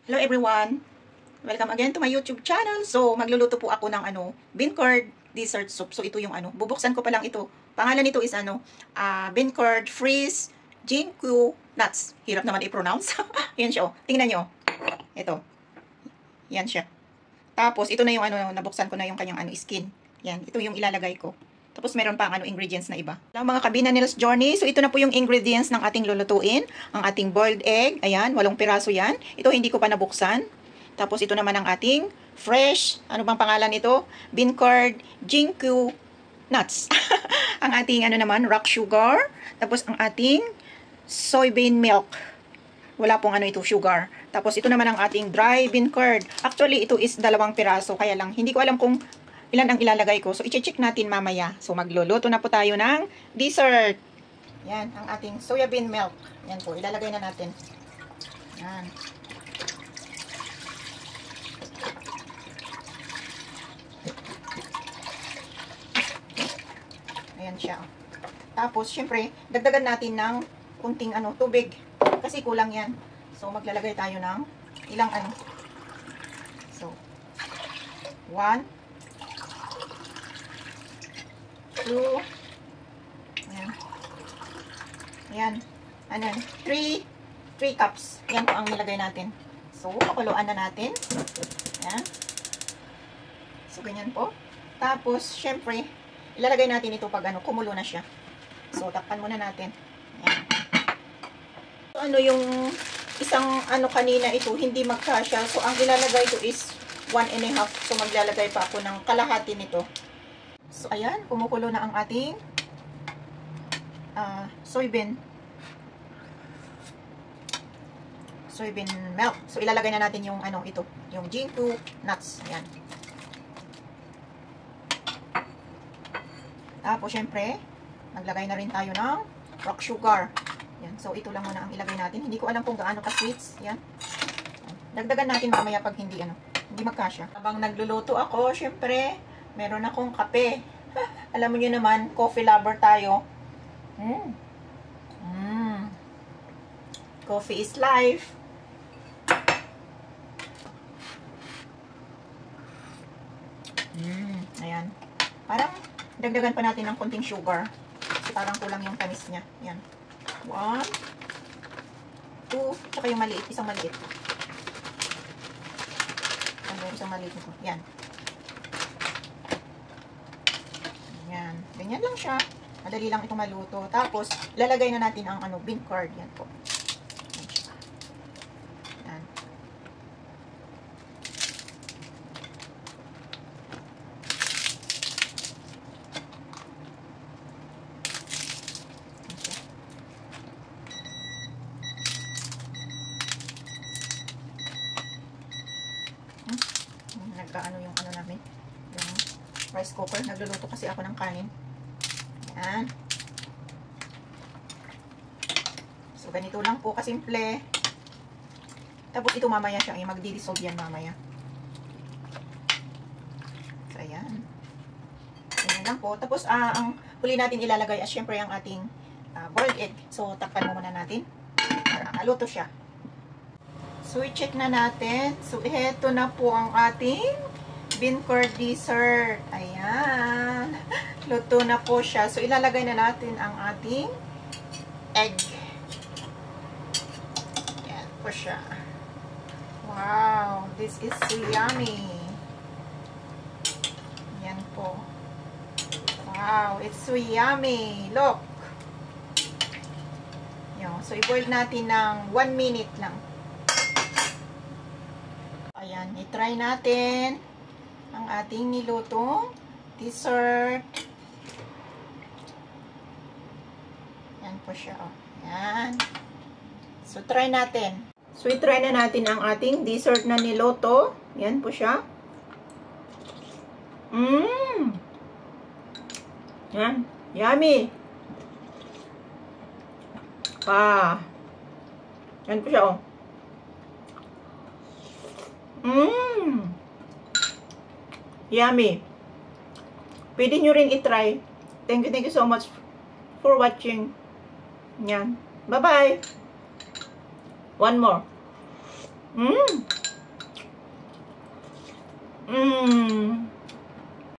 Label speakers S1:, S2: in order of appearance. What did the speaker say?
S1: Hello everyone! Welcome again to my YouTube channel. So, magluluto po ako ng bean curd dessert soup. So, ito yung bubuksan ko pa lang ito. Pangalan nito is bean curd freeze ginkgo nuts. Hirap naman i-pronounce. Yan siya, oh. Tingnan nyo. Ito. Yan siya. Tapos, ito na yung nabuksan ko na yung kanyang skin. Yan, ito yung ilalagay ko. Tapos meron pang ingredients na iba. Ang mga kabina Nels Journey. So ito na po yung ingredients ng ating lulutuin. Ang ating boiled egg. Ayan, 8 piraso yan. Ito hindi ko pa nabuksan. Tapos ito naman ang ating fresh, ano bang pangalan nito? Bean curd ginkgo nuts. Ang ating rock sugar. Tapos ang ating soybean milk. Wala pong ito sugar. Tapos ito naman ang ating dry bean curd. Actually ito is 2 piraso. Kaya lang hindi ko alam kung ilan ang ilalagay ko. So, i-check natin mamaya. So, magluluto na po tayo ng dessert. Yan, ang ating soybean milk. Yan po, ilalagay na natin. Yan. Ayan siya. Tapos, syempre, dagdagan natin ng kunting tubig. Kasi kulang yan. So, maglalagay tayo ng ilang So, 1, 2, ayan. Ayan. 3 cups. Ayan po ang nilagay natin. So, pakuluan na natin. Ayan. So, ganyan po. Tapos, syempre, ilalagay natin ito pag kumulo na siya. So, takpan muna natin. Ayan. So, yung isang kanina ito, hindi magkasya. So, ang ilalagay ko is 1.5. So, maglalagay pa ako ng kalahati nito. So, ayan, kumukulo na ang ating soybean milk. So, ilalagay na natin yung yung ginkgo nuts. Ayan. Tapos, syempre, maglagay na rin tayo ng rock sugar. Ayan. So, ito lang muna ang ilagay natin. Hindi ko alam kung gaano ka-sweets. Ayan. Dagdagan natin mamaya pag hindi magkasya. Habang nagluluto ako, syempre, meron akong kape. Alam niyo naman, coffee lover tayo. Coffee is life. Ayan. Parang dagdagan pa natin ng konting sugar. Kasi parang kulang yung tamis niya. Ayan. 1, 2, tsaka yung maliit. Isang maliit. Isang maliit nito. Ayan. Ayan. Ganyan lang siya. Madali lang ito maluto. Tapos, lalagay na natin ang bean curd. Yan po. Ayan siya. Ayan. Ayan siya. Nagkaano yung namin. Yung rice cooker. Nagluluto kasi ako ng kanin. Ayan. So, ganito lang po kasimple. Tapos, ito mamaya siya. Magdi-dissolve yan mamaya. So, ayan. Ayan lang po. Tapos, ang huli natin ilalagay as syempre ang ating boiled egg. So, takpan mo muna natin. Para maluto siya. So, i-check na natin. So, ito na po ang ating bean curd dessert. Ayan. Luto na po siya. So, ilalagay na natin ang ating egg. Ayan po siya. Wow. This is so yummy. Ayan po. Wow. It's so yummy. Look. Ayan. So, i-boil natin ng 1 minute lang. Ayan. I-try natin ang ating nilutong dessert. Yan po siya. Oh. Yan. So, try natin. So, i-try na natin ang ating dessert na niluto. Yan po siya. Yan. Yummy. Yan po siya. Oh. Yummy. Pwede nyo rin i-try. Thank you so much for watching. Yan. Bye-bye. One more. Mmm. Mmm.